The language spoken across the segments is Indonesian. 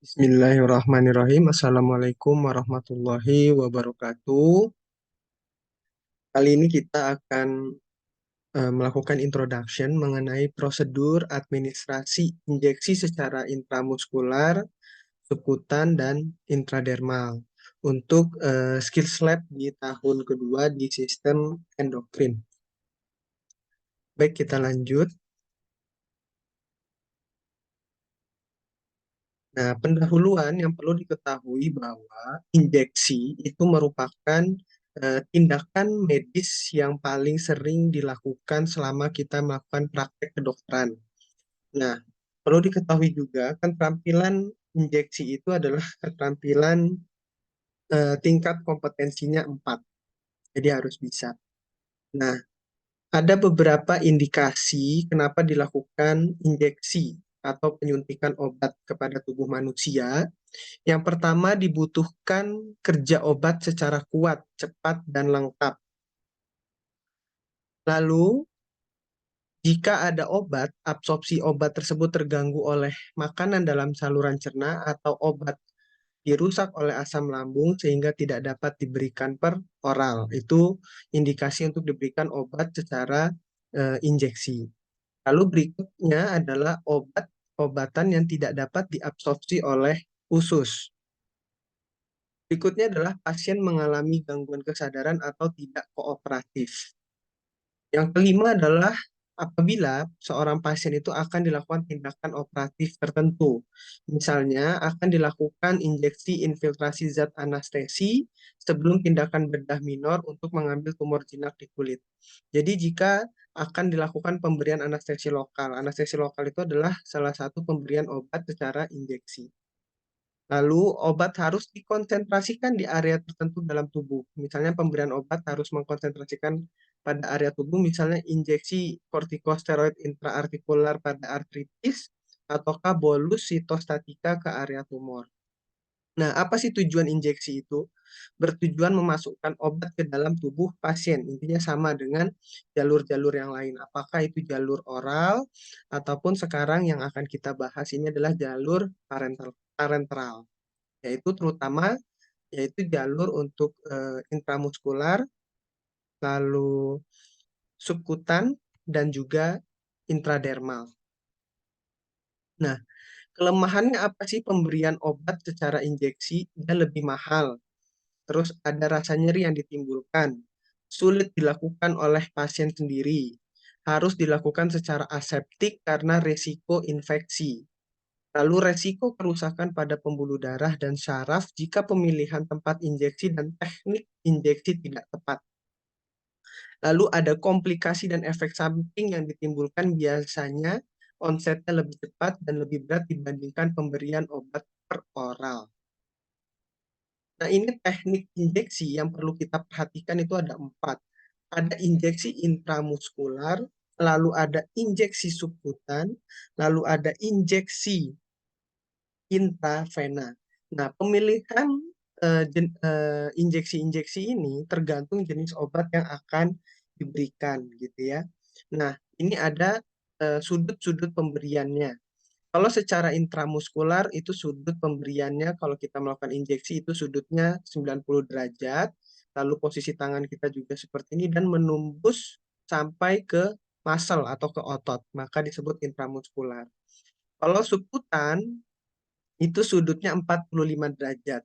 Bismillahirrahmanirrahim. Assalamualaikum warahmatullahi wabarakatuh. Kali ini kita akan melakukan introduction mengenai prosedur administrasi injeksi secara intramuskular, subkutan, dan intradermal untuk skills lab di tahun kedua di sistem endokrin. Baik, kita lanjut. Nah, pendahuluan yang perlu diketahui bahwa injeksi itu merupakan tindakan medis yang paling sering dilakukan selama kita melakukan praktek kedokteran. Nah, perlu diketahui juga keterampilan injeksi itu adalah keterampilan tingkat kompetensinya 4, jadi harus bisa. Nah, ada beberapa indikasi kenapa dilakukan injeksi atau penyuntikan obat kepada tubuh manusia. Yang pertama, dibutuhkan kerja obat secara kuat, cepat, dan lengkap. Lalu, jika ada obat, absorpsi obat tersebut terganggu oleh makanan dalam saluran cerna atau obat dirusak oleh asam lambung sehingga tidak dapat diberikan per oral. Itu indikasi untuk diberikan obat secara injeksi. Lalu berikutnya adalah obat-obatan yang tidak dapat diabsorpsi oleh usus. Berikutnya adalah pasien mengalami gangguan kesadaran atau tidak kooperatif. Yang kelima adalah apabila seorang pasien itu akan dilakukan tindakan operatif tertentu. Misalnya akan dilakukan injeksi infiltrasi zat anestesi sebelum tindakan bedah minor untuk mengambil tumor jinak di kulit. Jadi jika akan dilakukan pemberian anestesi lokal. Anestesi lokal itu adalah salah satu pemberian obat secara injeksi. Lalu obat harus dikonsentrasikan di area tertentu dalam tubuh. Misalnya pemberian obat harus mengkonsentrasikan pada area tubuh, misalnya injeksi kortikosteroid intraartikular pada artritis, ataukah bolus sitostatika ke area tumor. Nah, apa sih tujuan injeksi itu? Bertujuan memasukkan obat ke dalam tubuh pasien. Intinya sama dengan jalur-jalur yang lain. Apakah itu jalur oral, ataupun sekarang yang akan kita bahas ini adalah jalur parenteral, yaitu terutama yaitu jalur untuk intramuskular, lalu subkutan, dan juga intradermal. Nah, kelemahannya apa sih pemberian obat secara injeksi? Dia lebih mahal. Terus ada rasa nyeri yang ditimbulkan. Sulit dilakukan oleh pasien sendiri. Harus dilakukan secara aseptik karena resiko infeksi. Lalu resiko kerusakan pada pembuluh darah dan syaraf jika pemilihan tempat injeksi dan teknik injeksi tidak tepat. Lalu ada komplikasi dan efek samping yang ditimbulkan, biasanya onsetnya lebih cepat dan lebih berat dibandingkan pemberian obat per oral. Nah, ini teknik injeksi yang perlu kita perhatikan itu ada 4. Ada injeksi intramuskular, lalu ada injeksi subkutan, lalu ada injeksi intravena. Nah, pemilihan injeksi-injeksi ini tergantung jenis obat yang akan diberikan gitu ya. Nah, ini ada sudut-sudut pemberiannya. Kalau secara intramuskular itu sudut pemberiannya, kalau kita melakukan injeksi itu sudutnya 90 derajat, lalu posisi tangan kita juga seperti ini dan menembus sampai ke muscle atau ke otot, maka disebut intramuskular. Kalau subkutan itu sudutnya 45 derajat.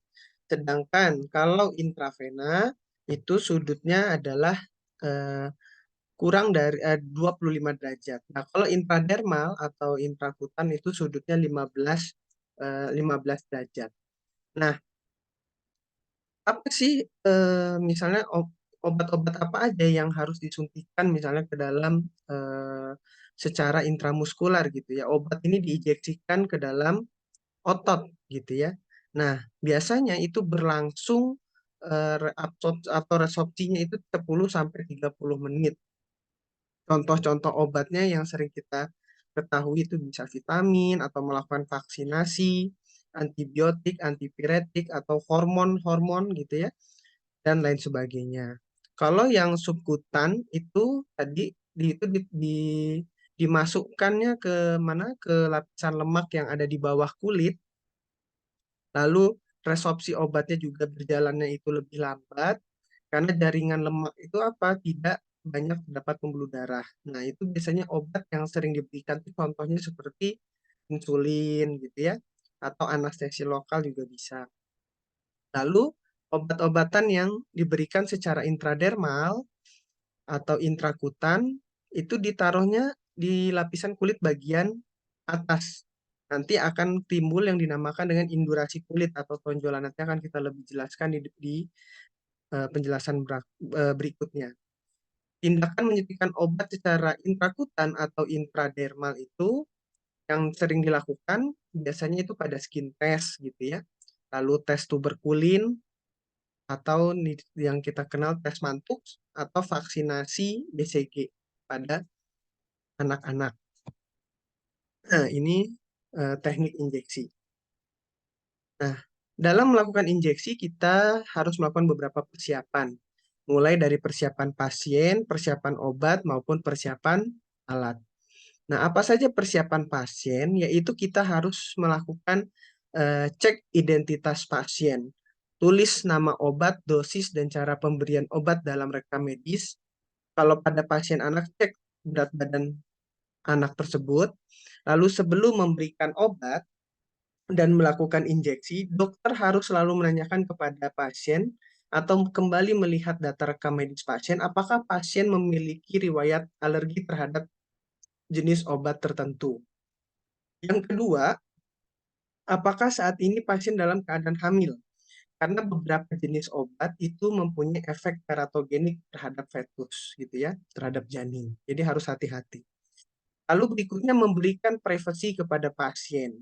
Sedangkan kalau intravena itu sudutnya adalah eh, kurang dari 25 derajat. Nah, kalau intradermal atau intrakutan itu sudutnya 15 derajat. Nah, apa sih misalnya obat-obat apa aja yang harus disuntikan misalnya ke dalam secara intramuskular gitu ya. Obat ini diinjeksikan ke dalam otot gitu ya. Nah, biasanya itu berlangsung atau resorpsinya itu 10 sampai 30 menit. Contoh-contoh obatnya yang sering kita ketahui itu bisa vitamin atau melakukan vaksinasi, antibiotik, antipiretik atau hormon-hormon gitu ya, dan lain sebagainya. Kalau yang subkutan itu tadi dimasukkannya ke mana? Ke lapisan lemak yang ada di bawah kulit Lalu resorpsi obatnya juga berjalannya itu lebih lambat karena jaringan lemak itu apa? Tidak banyak terdapat pembuluh darah. Nah, itu biasanya obat yang sering diberikan itu contohnya seperti insulin gitu ya, atau anestesi lokal juga bisa. Lalu obat-obatan yang diberikan secara intradermal atau intrakutan itu ditaruhnya di lapisan kulit bagian atas. Nanti akan timbul yang dinamakan dengan indurasi kulit atau tonjolan. Nanti akan kita lebih jelaskan di penjelasan berikutnya. Tindakan menyuntikkan obat secara intrakutan atau intradermal itu yang sering dilakukan biasanya itu pada skin test gitu ya. Lalu tes tuberkulin atau yang kita kenal tes mantuk atau vaksinasi BCG pada anak-anak. Nah, ini teknik injeksi. Nah, dalam melakukan injeksi kita harus melakukan beberapa persiapan. Mulai dari persiapan pasien, persiapan obat, maupun persiapan alat. Nah, apa saja persiapan pasien? Yaitu kita harus melakukan cek identitas pasien. Tulis nama obat, dosis, dan cara pemberian obat dalam rekam medis. Kalau pada pasien anak, cek berat badan anak tersebut. Lalu sebelum memberikan obat dan melakukan injeksi, dokter harus selalu menanyakan kepada pasien atau kembali melihat data rekam medis pasien, apakah pasien memiliki riwayat alergi terhadap jenis obat tertentu. Yang kedua, apakah saat ini pasien dalam keadaan hamil? Karena beberapa jenis obat itu mempunyai efek teratogenik terhadap fetus, gitu ya, terhadap janin. Jadi harus hati-hati. Lalu berikutnya memberikan privasi kepada pasien.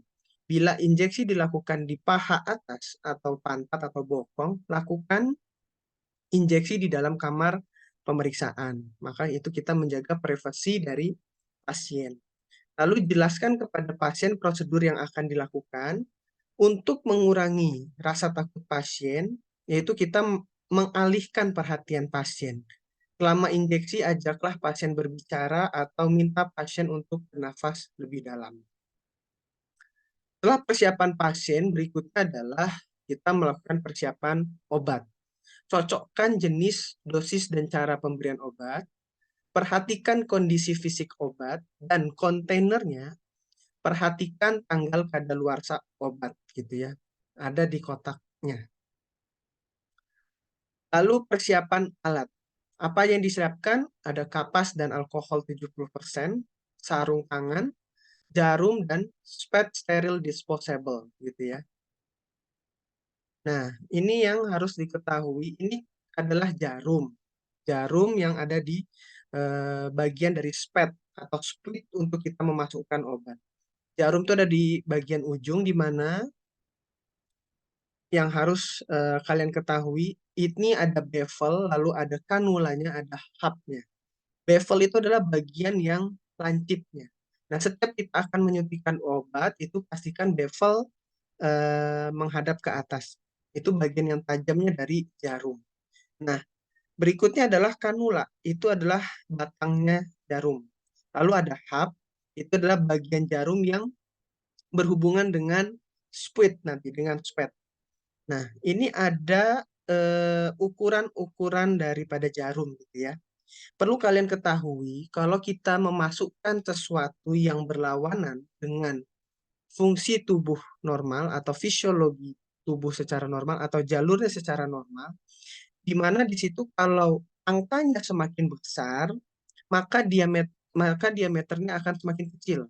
Bila injeksi dilakukan di paha atas atau pantat atau bokong, lakukan injeksi di dalam kamar pemeriksaan. Maka itu kita menjaga privasi dari pasien. Lalu jelaskan kepada pasien prosedur yang akan dilakukan untuk mengurangi rasa takut pasien, yaitu kita mengalihkan perhatian pasien. Selama injeksi, ajaklah pasien berbicara atau minta pasien untuk bernafas lebih dalam. Setelah persiapan pasien, berikutnya adalah kita melakukan persiapan obat. Cocokkan jenis, dosis, dan cara pemberian obat. Perhatikan kondisi fisik obat dan kontainernya. Perhatikan tanggal kadaluarsa obat gitu ya. Ada di kotaknya. Lalu persiapan alat. Apa yang disiapkan? Ada kapas dan alkohol 70%, sarung tangan, jarum, dan spat sterile disposable gitu ya. Nah, ini yang harus diketahui. Ini adalah jarum. Jarum yang ada di bagian dari spat atau split untuk kita memasukkan obat. Jarum itu ada di bagian ujung di mana yang harus kalian ketahui, ini ada bevel, lalu ada kanulanya, ada hubnya. Bevel itu adalah bagian yang lancipnya. Nah, setiap kita akan menyuntikkan obat, itu pastikan bevel menghadap ke atas. Itu bagian yang tajamnya dari jarum. Nah, berikutnya adalah kanula. Itu adalah batangnya jarum. Lalu ada hub. Itu adalah bagian jarum yang berhubungan dengan spit nanti, dengan spet. Nah, ini ada ukuran-ukuran daripada jarum gitu ya. Perlu kalian ketahui kalau kita memasukkan sesuatu yang berlawanan dengan fungsi tubuh normal atau fisiologi tubuh secara normal atau jalurnya secara normal, di mana di situ kalau angkanya semakin besar, maka diameternya akan semakin kecil.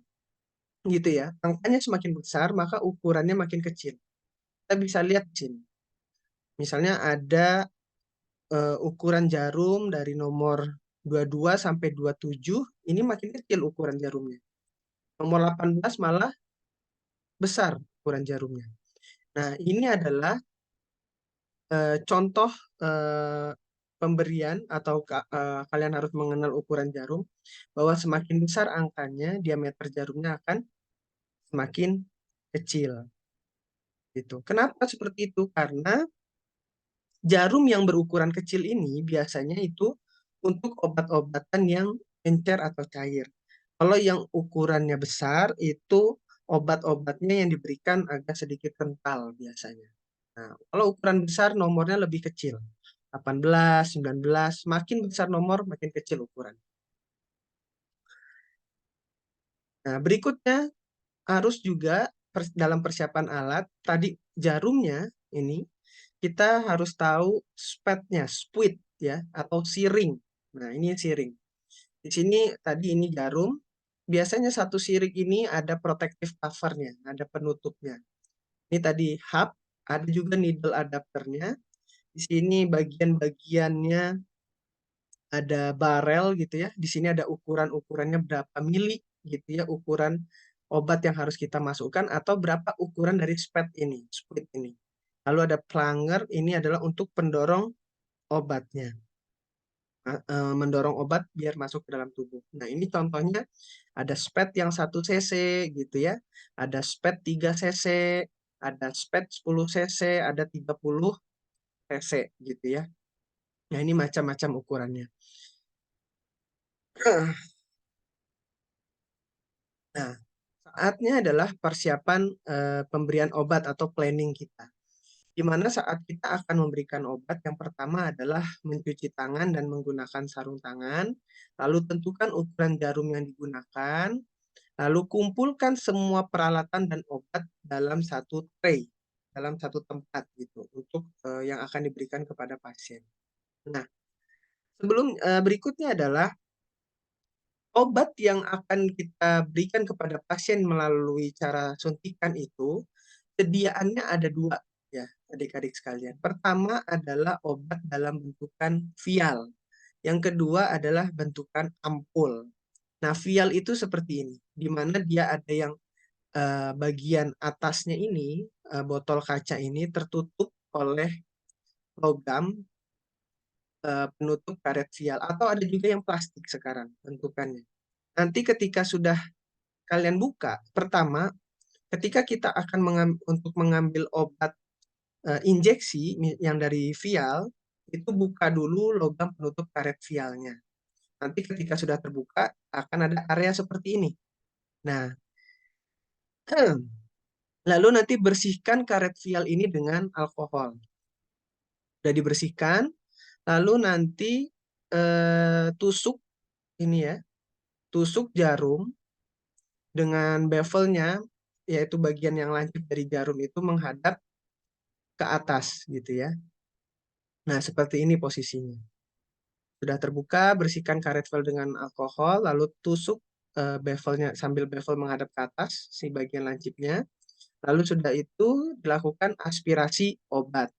Gitu ya. Angkanya semakin besar, maka ukurannya makin kecil. Kita bisa lihat di sini. Misalnya ada ukuran jarum dari nomor 22 sampai 27, ini makin kecil ukuran jarumnya. Nomor 18 malah besar ukuran jarumnya. Nah, ini adalah contoh eh, pemberian atau kalian harus mengenal ukuran jarum bahwa semakin besar angkanya, diameter jarumnya akan semakin kecil. Gitu. Kenapa seperti itu? Karena jarum yang berukuran kecil ini biasanya itu untuk obat-obatan yang encer atau cair. Kalau yang ukurannya besar itu obat-obatnya yang diberikan agak sedikit kental biasanya. Nah, kalau ukuran besar nomornya lebih kecil. 18, 19, makin besar nomor, makin kecil ukuran. Nah, berikutnya harus juga dalam persiapan alat, tadi jarumnya ini, kita harus tahu spetnya, spuit ya, atau siring. Nah, ini siring. Di sini tadi ini jarum. Biasanya satu siring ini ada protective covernya, ada penutupnya. Ini tadi hub, ada juga needle adapternya. Di sini bagian-bagiannya ada barel gitu ya. Di sini ada ukuran-ukurannya berapa mili gitu ya, ukuran obat yang harus kita masukkan atau berapa ukuran dari split ini. Lalu ada plunger, ini adalah untuk pendorong obatnya. Mendorong obat biar masuk ke dalam tubuh. Nah, ini contohnya ada spet yang 1 cc gitu ya. Ada spet 3 cc, ada spet 10 cc, ada 30 cc gitu ya. Nah, ini macam-macam ukurannya. Nah, saatnya adalah persiapan pemberian obat atau planning kita. Di mana saat kita akan memberikan obat, yang pertama adalah mencuci tangan dan menggunakan sarung tangan, lalu tentukan ukuran jarum yang digunakan, lalu kumpulkan semua peralatan dan obat dalam satu tray, dalam satu tempat gitu, untuk yang akan diberikan kepada pasien. Nah, berikutnya adalah obat yang akan kita berikan kepada pasien melalui cara suntikan itu, sediaannya ada dua ya, adik-adik sekalian. Pertama adalah obat dalam bentukan vial. Yang kedua adalah bentukan ampul. Nah, vial itu seperti ini, di mana dia ada yang bagian atasnya ini, botol kaca ini tertutup oleh logam penutup karet vial, atau ada juga yang plastik sekarang bentukannya. Nanti ketika sudah kalian buka, pertama, ketika kita akan untuk mengambil obat injeksi yang dari vial, itu buka dulu logam penutup karet vialnya. Nanti ketika sudah terbuka, akan ada area seperti ini. Nah, lalu nanti bersihkan karet vial ini dengan alkohol. Sudah dibersihkan, lalu nanti tusuk ini ya, tusuk jarum dengan bevelnya, yaitu bagian yang lancip dari jarum itu menghadap ke atas gitu ya. Nah, seperti ini posisinya. Sudah terbuka, bersihkan karet vial dengan alkohol, lalu tusuk bevelnya sambil bevel menghadap ke atas, si bagian lancipnya. Lalu sudah itu dilakukan aspirasi obat.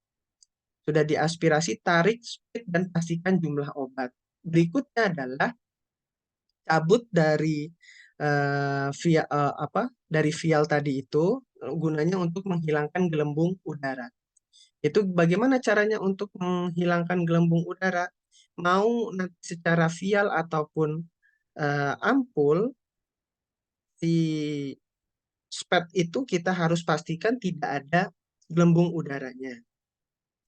Sudah diaspirasi, tarik, split, dan pastikan jumlah obat. Berikutnya adalah cabut dari dari vial tadi itu, gunanya untuk menghilangkan gelembung udara. Itu bagaimana caranya untuk menghilangkan gelembung udara? Mau nanti secara vial ataupun ampul, si spet itu kita harus pastikan tidak ada gelembung udaranya.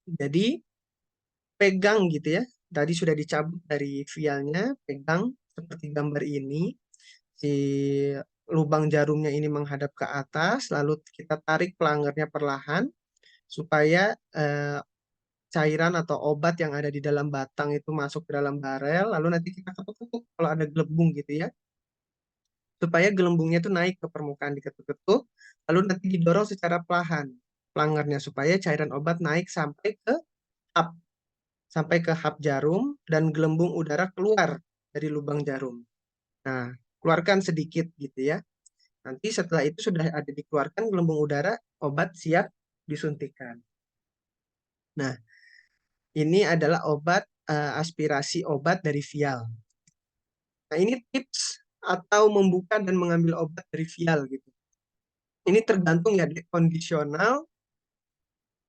Jadi pegang gitu ya. Tadi sudah dicabut dari vialnya, pegang seperti gambar ini. Si lubang jarumnya ini menghadap ke atas, lalu kita tarik pelangernya perlahan supaya cairan atau obat yang ada di dalam batang itu masuk ke dalam barel, lalu nanti kita ketuk-ketuk kalau ada gelembung gitu ya, supaya gelembungnya itu naik ke permukaan, diketuk-ketuk, lalu nanti didorong secara perlahan pelangernya supaya cairan obat naik hub, sampai ke hub jarum dan gelembung udara keluar dari lubang jarum. Nah, keluarkan sedikit gitu ya. Nanti setelah itu sudah ada dikeluarkan gelembung udara, obat siap disuntikan. Nah, ini adalah obat aspirasi obat dari vial. Nah, ini tips atau membuka dan mengambil obat dari vial gitu. Ini tergantung ya, kondisional.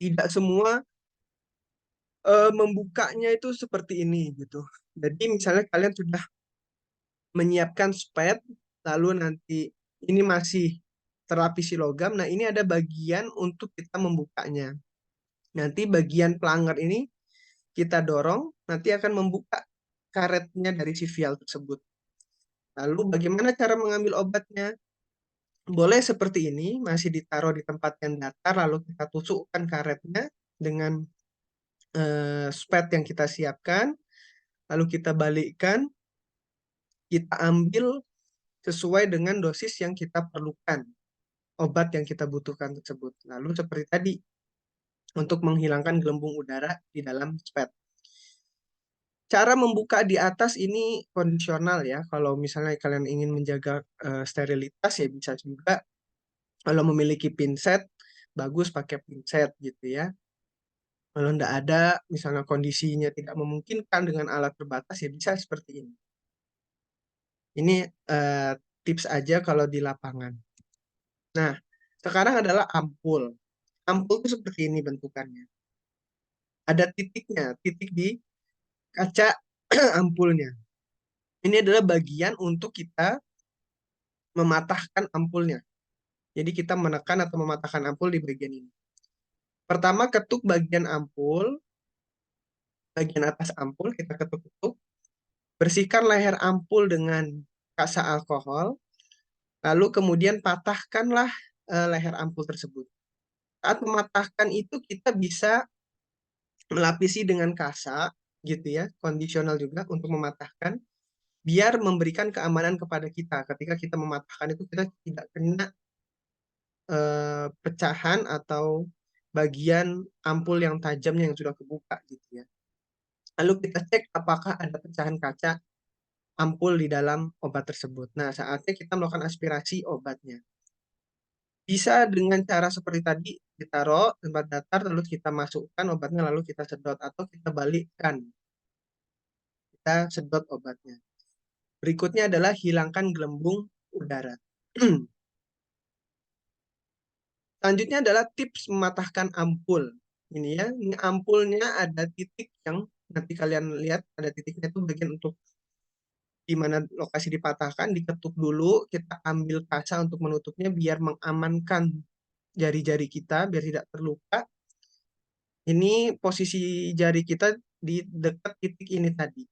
Tidak semua membukanya itu seperti ini gitu. Jadi misalnya kalian sudah menyiapkan spet, lalu nanti ini masih terlapisi logam. Nah, ini ada bagian untuk kita membukanya. Nanti bagian pelanger ini kita dorong, nanti akan membuka karetnya dari si vial tersebut. Lalu bagaimana cara mengambil obatnya? Boleh seperti ini, masih ditaruh di tempat yang datar, lalu kita tusukkan karetnya dengan spet yang kita siapkan, lalu kita balikkan, kita ambil sesuai dengan dosis yang kita perlukan, obat yang kita butuhkan tersebut. Lalu seperti tadi, untuk menghilangkan gelembung udara di dalam spet. Cara membuka di atas ini kondisional ya. Kalau misalnya kalian ingin menjaga sterilitas ya bisa juga. Kalau memiliki pinset, bagus pakai pinset gitu ya. Kalau tidak ada, misalnya kondisinya tidak memungkinkan dengan alat terbatas ya bisa seperti ini. Ini tips aja kalau di lapangan. Nah, sekarang adalah ampul. Ampul itu seperti ini bentukannya. Ada titiknya, titik di kaca ampulnya. Ini adalah bagian untuk kita mematahkan ampulnya. Jadi kita menekan atau mematahkan ampul di bagian ini. Pertama ketuk bagian ampul, bagian atas ampul kita ketuk-ketuk. Bersihkan leher ampul dengan kasa alkohol, lalu kemudian patahkanlah leher ampul tersebut. Saat mematahkan itu kita bisa melapisi dengan kasa, gitu ya, kondisional juga untuk mematahkan, biar memberikan keamanan kepada kita. Ketika kita mematahkan itu kita tidak kena pecahan atau bagian ampul yang tajamnya yang sudah kebuka, gitu ya. Lalu kita cek apakah ada pecahan kaca ampul di dalam obat tersebut. Nah, saatnya kita melakukan aspirasi obatnya. Bisa dengan cara seperti tadi, ditaruh tempat datar, lalu kita masukkan obatnya, lalu kita sedot, atau kita balikkan, kita sedot obatnya. Berikutnya adalah hilangkan gelembung udara. Selanjutnya adalah tips mematahkan ampul. Ini ya, ini ampulnya ada titik yang nanti kalian lihat, ada titiknya itu bagian untuk di mana lokasi dipatahkan, diketuk dulu, kita ambil kaca untuk menutupnya biar mengamankan jari-jari kita, biar tidak terluka. Ini posisi jari kita di dekat titik ini tadi.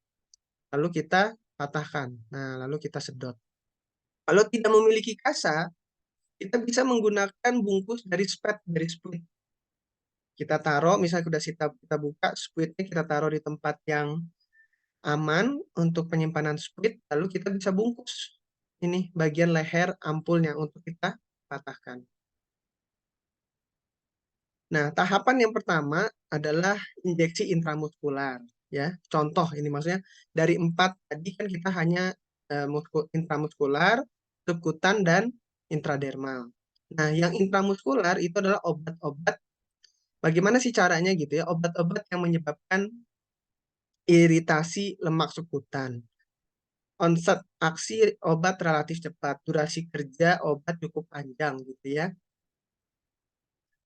Lalu kita patahkan. Nah, lalu kita sedot. Kalau tidak memiliki kasa, kita bisa menggunakan bungkus dari split. Kita taruh, misalnya kita buka squidnya, kita taruh di tempat yang aman untuk penyimpanan squid, lalu kita bisa bungkus ini bagian leher ampulnya untuk kita patahkan. Nah, tahapan yang pertama adalah injeksi intramuskular. Ya, contoh ini maksudnya dari 4 tadi kan kita hanya intramuskular, subkutan, dan intradermal. Nah, yang intramuskular itu adalah obat-obat. Bagaimana sih caranya gitu ya? Obat-obat yang menyebabkan iritasi lemak subkutan. Onset aksi obat relatif cepat, durasi kerja obat cukup panjang gitu ya.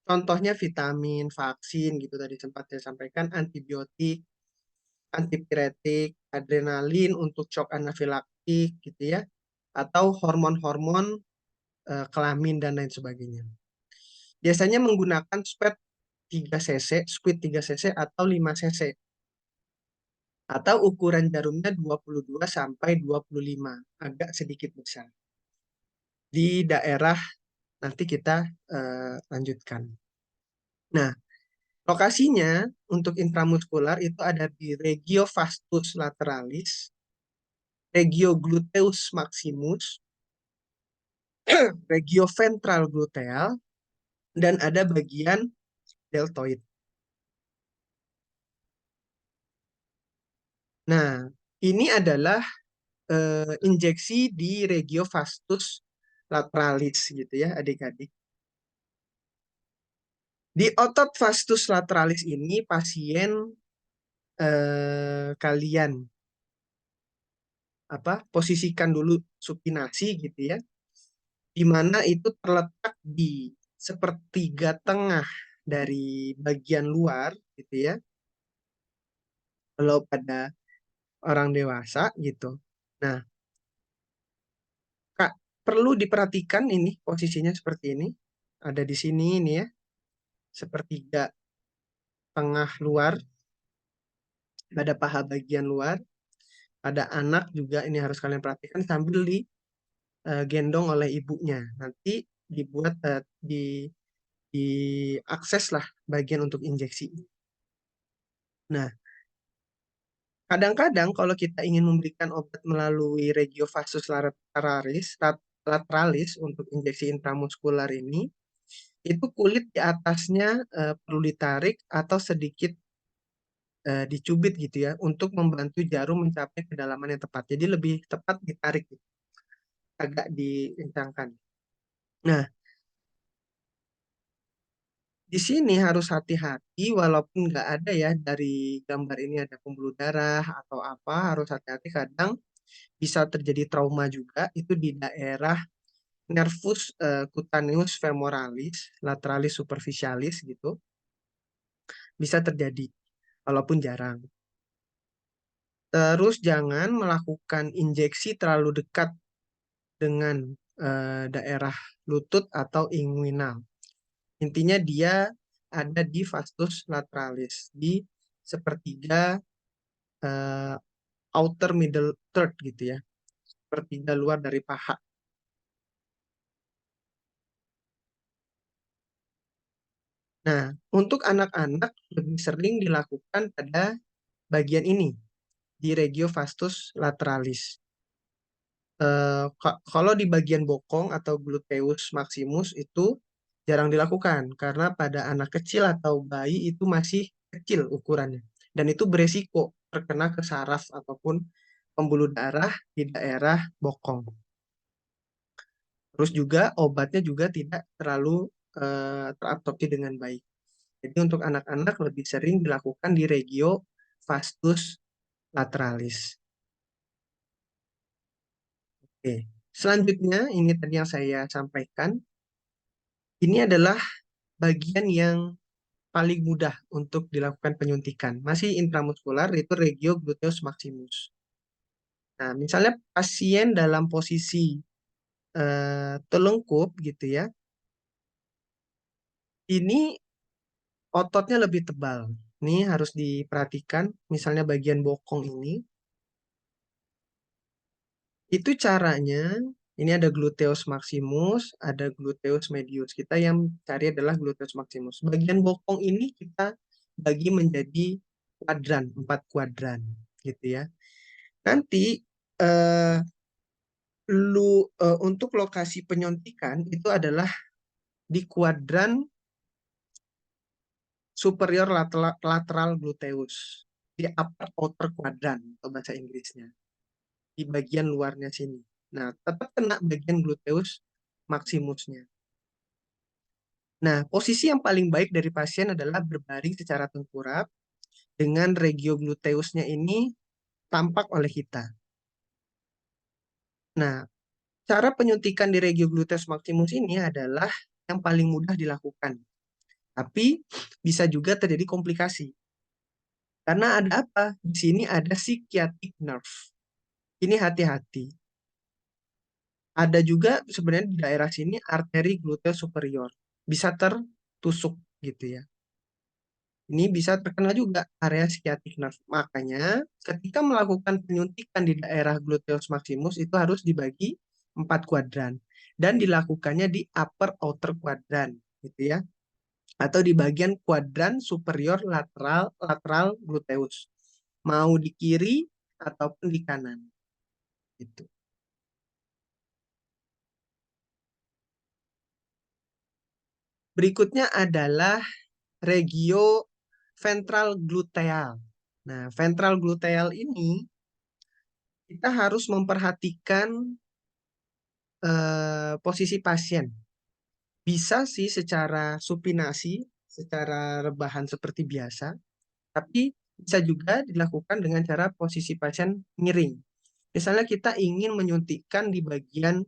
Contohnya vitamin, vaksin gitu tadi sempat saya sampaikan, antibiotik, antipiretik, adrenalin untuk shock anafilaktik gitu ya, atau hormon-hormon kelamin dan lain sebagainya. Biasanya menggunakan squid 3 cc atau 5 cc. Atau ukuran jarumnya 22 sampai 25, agak sedikit besar. Di daerah nanti kita lanjutkan. Nah, lokasinya untuk intramuskular itu ada di regio vastus lateralis, regio gluteus maximus, regio ventral gluteal, dan ada bagian deltoid. Nah, ini adalah injeksi di regio vastus lateralis gitu ya adik-adik. Di otot vastus lateralis ini pasien kalian posisikan dulu supinasi gitu ya, di mana itu terletak di sepertiga tengah dari bagian luar gitu ya. Kalau pada orang dewasa gitu. Nah, Kak, perlu diperhatikan ini posisinya seperti ini. Ada di sini ini ya, sepertiga tengah luar pada paha bagian luar. Pada anak juga ini harus kalian perhatikan sambil gendong oleh ibunya. Nanti dibuat diakses lah bagian untuk injeksi. Nah, kadang-kadang kalau kita ingin memberikan obat melalui regiovagus lateralis untuk injeksi intramuskular ini, itu kulit di atasnya perlu ditarik atau sedikit dicubit gitu ya, untuk membantu jarum mencapai kedalaman yang tepat. Jadi lebih tepat ditarik gitu, agak dikencangkan. Nah, di sini harus hati-hati walaupun nggak ada ya dari gambar ini ada pembuluh darah atau apa, harus hati-hati kadang bisa terjadi trauma juga itu di daerah nervus cutaneus femoralis, lateralis superficialis gitu. Bisa terjadi walaupun jarang. Terus jangan melakukan injeksi terlalu dekat dengan daerah lutut atau inguinal. Intinya dia ada di vastus lateralis, di sepertiga eh, outer middle third gitu ya, sepertiga luar dari paha. Nah, untuk anak-anak lebih sering dilakukan pada bagian ini, di regio vastus lateralis. Kalau di bagian bokong atau gluteus maximus itu jarang dilakukan karena pada anak kecil atau bayi itu masih kecil ukurannya dan itu beresiko terkena ke saraf ataupun pembuluh darah di daerah bokong. Terus juga obatnya juga tidak terlalu terabsorpsi dengan baik. Jadi untuk anak-anak lebih sering dilakukan di regio vastus lateralis. Oke. Selanjutnya ini tadi yang saya sampaikan. Ini adalah bagian yang paling mudah untuk dilakukan penyuntikan. Masih intramuskular, itu regio gluteus maximus. Nah, misalnya pasien dalam posisi telungkup gitu ya, ini ototnya lebih tebal. Ini harus diperhatikan, misalnya bagian bokong itu caranya, ini ada gluteus maximus, ada gluteus medius. Kita yang cari adalah gluteus maximus. Bagian bokong ini kita bagi menjadi kuadran, 4 kuadran gitu ya. Nanti eh, untuk lokasi penyuntikan itu adalah di kuadran superior lateral gluteus, di upper outer quadrant atau bahasa Inggrisnya, di bagian luarnya sini. Nah, tetap kena bagian gluteus maximusnya. Nah, posisi yang paling baik dari pasien adalah berbaring secara tengkurap dengan regio gluteusnya ini tampak oleh kita. Nah, cara penyuntikan di regio gluteus maximus ini adalah yang paling mudah dilakukan. Tapi bisa juga terjadi komplikasi. Karena ada apa? Di sini ada sciatic nerve. Ini hati-hati. Ada juga sebenarnya di daerah sini arteri gluteus superior. Bisa tertusuk gitu ya. Ini bisa terkena juga area sciatic nerve. Makanya ketika melakukan penyuntikan di daerah gluteus maximus itu harus dibagi 4 kuadran. Dan dilakukannya di upper outer quadrant gitu ya. Atau di bagian kuadran superior lateral gluteus. Mau di kiri ataupun di kanan. Gitu. Berikutnya adalah regio ventral gluteal. Nah, ventral gluteal ini kita harus memperhatikan posisi pasien. Bisa sih secara supinasi, secara rebahan seperti biasa, tapi bisa juga dilakukan dengan cara posisi pasien miring. Misalnya kita ingin menyuntikkan di bagian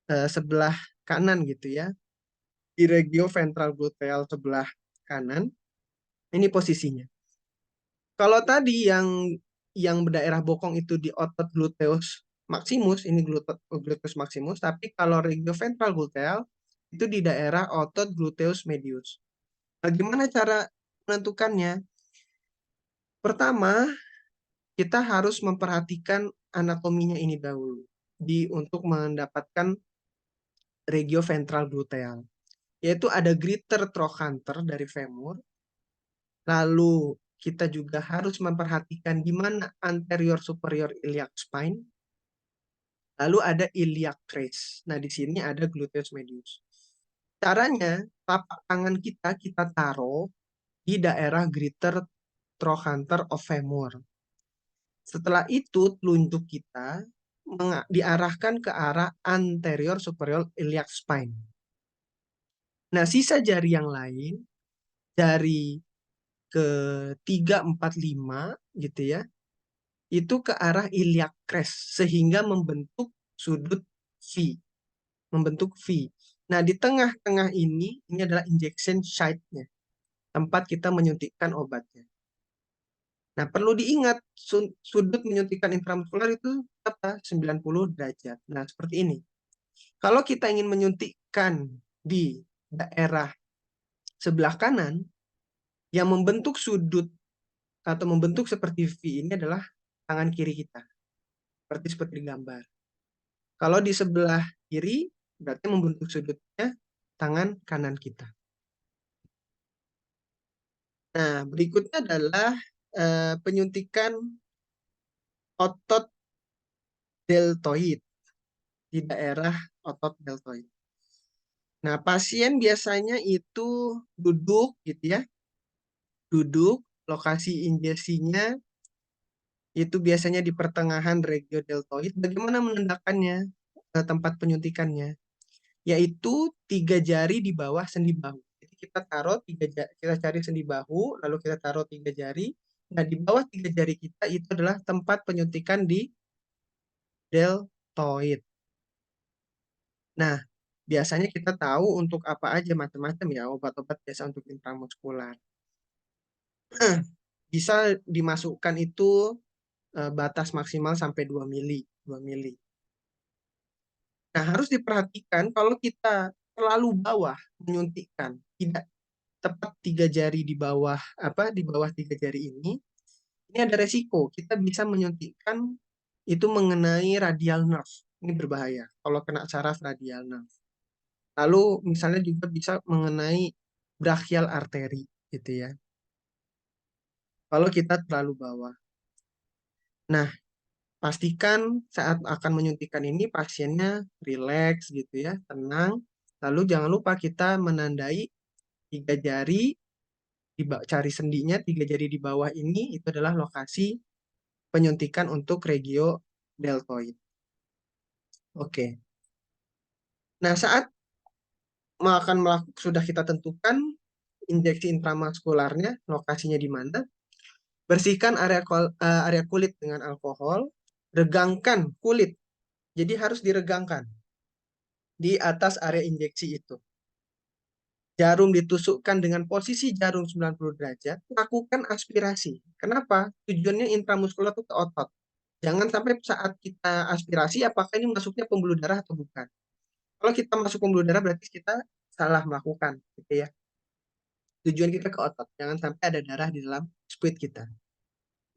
sebelah kanan gitu ya, di regio ventral gluteal sebelah kanan, ini posisinya. Kalau tadi yang berdaerah bokong itu di otot gluteus maximus, ini gluteus maximus, tapi kalau regio ventral gluteal itu di daerah otot gluteus medius. Bagaimana cara menentukannya? Pertama, kita harus memperhatikan anatominya ini dahulu. untuk mendapatkan regioventral gluteal, yaitu ada greater trochanter dari femur. Lalu kita juga harus memperhatikan di mana anterior superior iliac spine. Lalu ada iliac crest. Nah, di sini ada gluteus medius. Caranya, tapak tangan kita taruh di daerah greater trochanter of femur. Setelah itu, telunjuk kita diarahkan ke arah anterior superior iliac spine. Nah, sisa jari yang lain, jari ke-3, 4, 5, gitu ya, itu ke arah iliac crest, sehingga membentuk sudut V. Membentuk V. Nah, di tengah-tengah ini adalah injection site-nya, tempat kita menyuntikkan obatnya. Nah, perlu diingat, sudut menyuntikkan intramuskular itu apa? 90 derajat. Nah, seperti ini. Kalau kita ingin menyuntikkan di daerah sebelah kanan, yang membentuk sudut atau membentuk seperti V ini adalah tangan kiri kita. Seperti di gambar. Kalau di sebelah kiri, berarti membentuk sudutnya tangan kanan kita. Nah, berikutnya adalah penyuntikan otot deltoid di daerah otot deltoid. Nah, pasien biasanya itu duduk gitu ya. Duduk, lokasi injesinya itu biasanya di pertengahan regiodeltoid. Bagaimana menandakannya, tempat penyuntikannya? Yaitu 3 jari di bawah sendi bahu. Jadi kita taruh kita cari sendi bahu, lalu kita taruh 3 jari. Nah, di bawah 3 jari kita itu adalah tempat penyuntikan di deltoid. Nah, biasanya kita tahu untuk apa aja, macam-macam ya, obat-obat biasa untuk intramuskular. Bisa dimasukkan itu batas maksimal sampai 2 mili. 2 mili. Nah, harus diperhatikan kalau kita terlalu bawah menyuntikkan, tidak tepat 3 jari di bawah di bawah 3 jari ini ada resiko kita bisa menyuntikkan itu mengenai radial nerve. Ini berbahaya kalau kena saraf radial nerve. Lalu misalnya juga bisa mengenai brachial artery gitu ya. Kalau kita terlalu bawah. Nah, pastikan saat akan menyuntikkan ini pasiennya rileks gitu ya, tenang. Lalu jangan lupa kita menandai 3 jari, cari sendinya 3 jari di bawah ini, itu adalah lokasi penyuntikan untuk regio deltoid. Oke. Nah, saat sudah kita tentukan injeksi intramuskularnya, lokasinya di mana, bersihkan area kulit dengan alkohol, regangkan kulit. Jadi harus diregangkan di atas area injeksi itu. Jarum ditusukkan dengan posisi jarum 90 derajat, lakukan aspirasi. Kenapa? Tujuannya intramuskular itu ke otot. Jangan sampai saat kita aspirasi, apakah ini masuknya pembuluh darah atau bukan. Kalau kita masuk pembuluh darah, berarti kita salah melakukan. Gitu ya. Tujuan kita ke otot. Jangan sampai ada darah di dalam squid kita.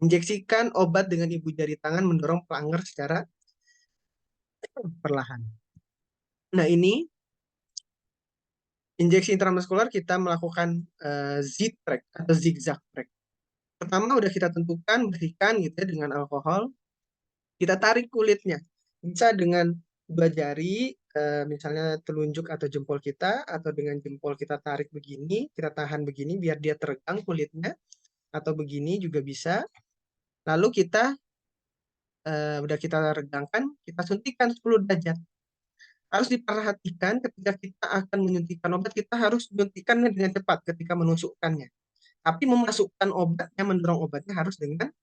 Injeksikan obat dengan ibu jari tangan mendorong pelanggar secara perlahan. Nah, ini injeksi intramuskular kita melakukan Z-track atau zigzag track. Pertama udah kita tentukan, bersihkan gitu ya dengan alkohol. Kita tarik kulitnya. Bisa dengan 2 jari, misalnya telunjuk atau jempol kita, atau dengan jempol kita tarik begini, kita tahan begini biar dia teregang kulitnya, atau begini juga bisa. Lalu kita udah kita regangkan, kita suntikkan 10 derajat. Harus diperhatikan ketika kita akan menyuntikkan obat, kita harus menyuntikkannya dengan cepat ketika menusukkannya. Tapi memasukkan obatnya, mendorong obatnya harus dengan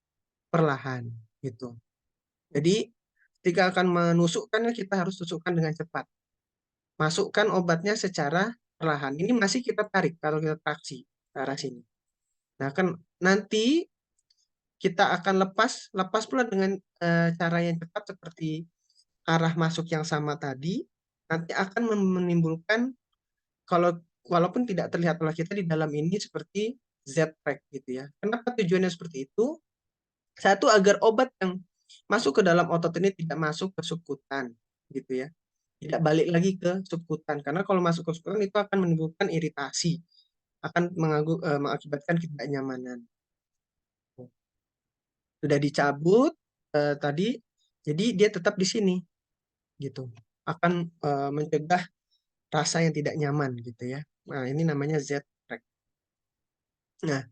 perlahan gitu. Jadi ketika akan menusukkannya kita harus tusukkan dengan cepat. Masukkan obatnya secara perlahan. Ini masih kita tarik kalau kita traksi ke arah sini. Nah, kan nanti kita akan lepas pula dengan cara yang cepat seperti arah masuk yang sama tadi. Nanti akan menimbulkan kalau walaupun tidak terlihat oleh kita di dalam ini seperti Z-pack gitu ya. Kenapa tujuannya seperti itu? Satu, agar obat yang masuk ke dalam otot ini tidak masuk ke subkutan, gitu ya. Tidak balik lagi ke subkutan, karena kalau masuk ke subkutan itu akan menimbulkan iritasi, akan mengakibatkan ketidaknyamanan. Sudah dicabut tadi, jadi dia tetap di sini, gitu. Akan mencegah rasa yang tidak nyaman, gitu ya. Nah, ini namanya Z-Track. Nah,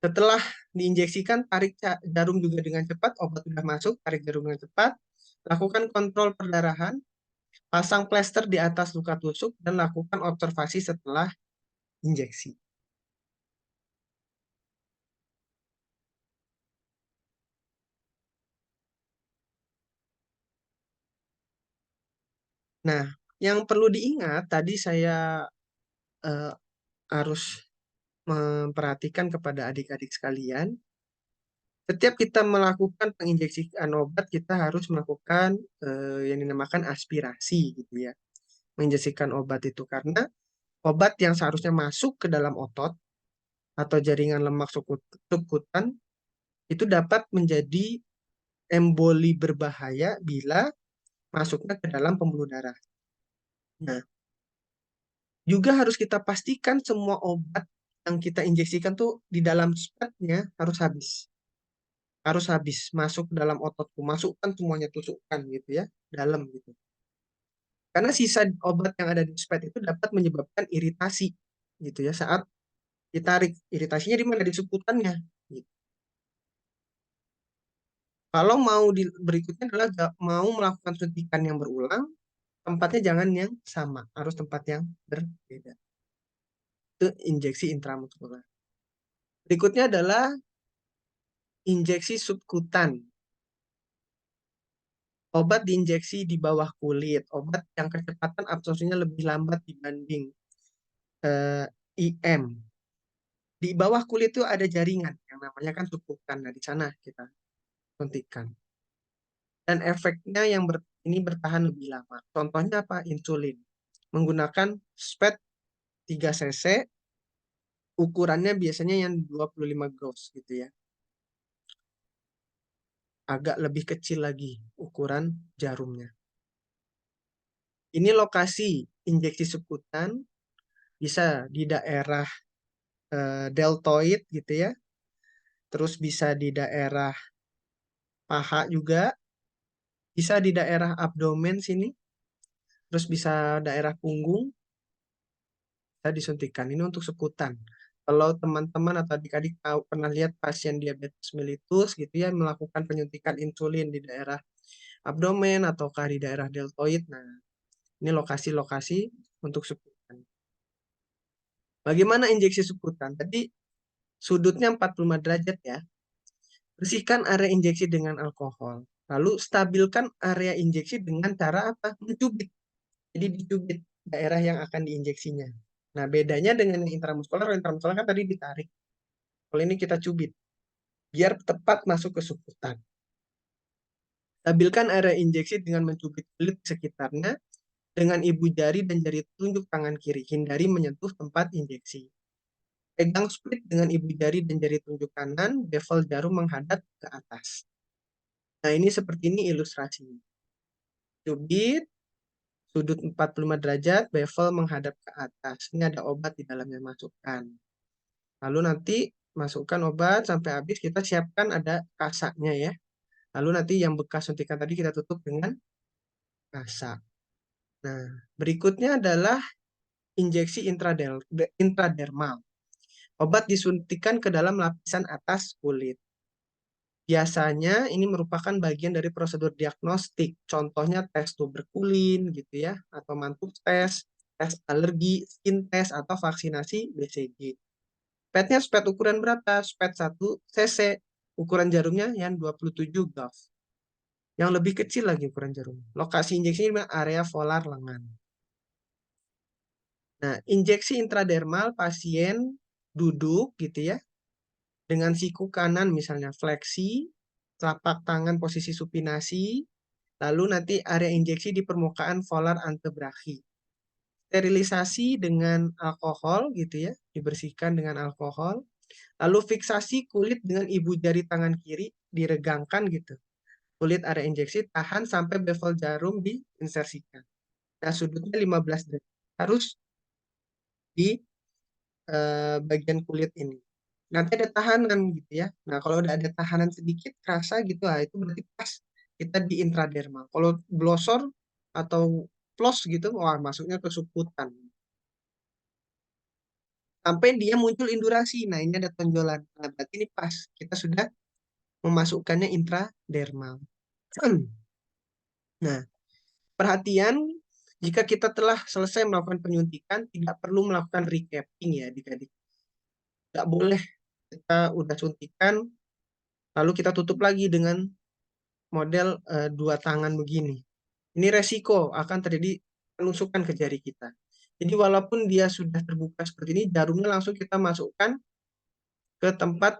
setelah diinjeksikan, tarik jarum juga dengan cepat, obat sudah masuk, tarik jarum dengan cepat, lakukan kontrol perdarahan, pasang plester di atas luka tusuk, dan lakukan observasi setelah injeksi. Nah, yang perlu diingat, tadi saya eh, harus memperhatikan kepada adik-adik sekalian, setiap kita melakukan penginjeksian obat, kita harus melakukan yang dinamakan aspirasi, gitu ya. Menginjeksikan obat itu karena obat yang seharusnya masuk ke dalam otot atau jaringan lemak subkutan itu dapat menjadi emboli berbahaya bila masuknya ke dalam pembuluh darah. Nah, juga harus kita pastikan semua obat yang kita injeksikan tuh di dalam spatnya harus habis. Harus habis, masuk ke dalam ototku, masukkan semuanya, tusukkan gitu ya, dalam gitu. Karena sisa obat yang ada di spat itu dapat menyebabkan iritasi gitu ya saat ditarik. Iritasinya di mana? Di subkutannya. Gitu. Kalau mau berikutnya adalah mau melakukan suntikan yang berulang, tempatnya jangan yang sama, harus tempat yang berbeda. Itu injeksi intramuskuler. Berikutnya adalah injeksi subkutan. Obat diinjeksi di bawah kulit, obat yang kecepatan absorpsinya lebih lambat dibanding IM. Di bawah kulit itu ada jaringan yang namanya kan subkutan. Nah, di sana kita suntikan. Dan efeknya yang ini bertahan lebih lama. Contohnya apa? Insulin. Menggunakan SPED 3 cc, ukurannya biasanya yang 25 gauss gitu ya. Agak lebih kecil lagi ukuran jarumnya. Ini lokasi injeksi subkutan, bisa di daerah deltoid gitu ya. Terus bisa di daerah paha juga, bisa di daerah abdomen sini, terus bisa daerah punggung, bisa disuntikan. Ini untuk subkutan. Kalau teman-teman atau adik-adik tahu pernah lihat pasien diabetes mellitus gitu ya melakukan penyuntikan insulin di daerah abdomen ataukah di daerah deltoid. Nah, ini lokasi-lokasi untuk subkutan. Bagaimana injeksi subkutan? Tadi sudutnya 45 derajat ya. Bersihkan area injeksi dengan alkohol. Lalu stabilkan area injeksi dengan cara apa? Mencubit. Jadi dicubit daerah yang akan diinjeksinya. Nah, bedanya dengan yang intramuskuler, kalau intramuskuler kan tadi ditarik. Kalau ini kita cubit, biar tepat masuk ke subkutan. Stabilkan area injeksi dengan mencubit kulit sekitarnya dengan ibu jari dan jari telunjuk tangan kiri. Hindari menyentuh tempat injeksi. Pegang split dengan ibu jari dan jari telunjuk kanan, bevel jarum menghadap ke atas. Nah, ini seperti ini ilustrasinya. Cubit, sudut 45 derajat, bevel menghadap ke atas. Ini ada obat di dalamnya, masukkan. Lalu nanti masukkan obat sampai habis, kita siapkan ada kasaknya ya. Lalu nanti yang bekas suntikan tadi kita tutup dengan kasak. Nah, berikutnya adalah injeksi intradermal. Obat disuntikan ke dalam lapisan atas kulit. Biasanya ini merupakan bagian dari prosedur diagnostik. Contohnya tes tuberkulin gitu ya, atau mantuk tes alergi, skin test, atau vaksinasi BCG. Spetnya spet ukuran berapa? Spet 1 cc. Ukuran jarumnya yang 27 gauss. Yang lebih kecil lagi ukuran jarum. Lokasi injeksinya area volar lengan. Nah, injeksi intradermal pasien duduk gitu ya. Dengan siku kanan misalnya fleksi, telapak tangan posisi supinasi, lalu nanti area injeksi di permukaan volar antebrachi. Sterilisasi dengan alkohol gitu ya, dibersihkan dengan alkohol. Lalu fiksasi kulit dengan ibu jari tangan kiri diregangkan gitu. kulit area injeksi, tahan sampai bevel jarum diinsersikan. Nah, sudutnya 15 derajat. Harus di bagian kulit ini. Nanti ada tahanan gitu ya. Nah, kalau udah ada tahanan sedikit kerasa gitu, itu berarti pas kita di intradermal. Kalau glosor atau floss gitu, wah masuknya ke subkutan. Sampai dia muncul indurasi. Nah, ini ada tonjolan. Nah, berarti ini pas. Kita sudah memasukkannya intradermal. Nah, perhatian jika kita telah selesai melakukan penyuntikan, tidak perlu melakukan recapping ya adik-adik. Tidak boleh kita udah suntikan, lalu kita tutup lagi dengan model dua tangan begini. Ini resiko akan terjadi penusukan ke jari kita. Jadi walaupun dia sudah terbuka seperti ini, jarumnya langsung kita masukkan ke tempat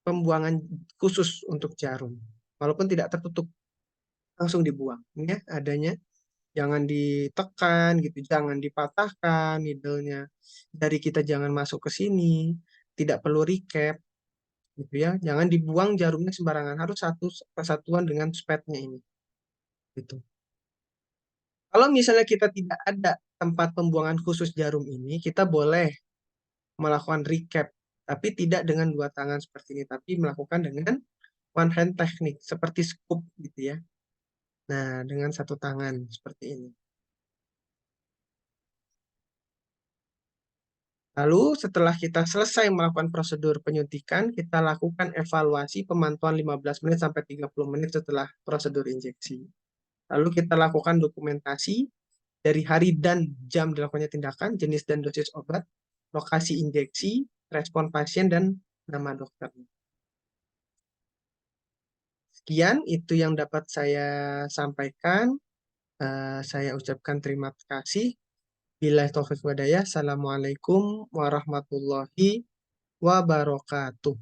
pembuangan khusus untuk jarum. Walaupun tidak tertutup, langsung dibuang. Ini ya adanya. Jangan ditekan gitu, jangan dipatahkan needle-nya. Jari kita jangan masuk ke sini, tidak perlu recap gitu ya. Jangan dibuang jarumnya sembarangan, harus satu persatuan dengan spatnya ini. Gitu. Kalau misalnya kita tidak ada tempat pembuangan khusus jarum ini, kita boleh melakukan recap, tapi tidak dengan dua tangan seperti ini, tapi melakukan dengan one hand teknik, seperti scoop gitu ya. Nah, dengan satu tangan seperti ini. Lalu setelah kita selesai melakukan prosedur penyuntikan, kita lakukan evaluasi pemantauan 15 menit sampai 30 menit setelah prosedur injeksi. Lalu kita lakukan dokumentasi dari hari dan jam dilakukannya tindakan, jenis dan dosis obat, lokasi injeksi, respon pasien, dan nama dokter. Sekian itu yang dapat saya sampaikan. Saya ucapkan terima kasih. Bila taufik wadaya, Assalamualaikum warahmatullahi wabarakatuh.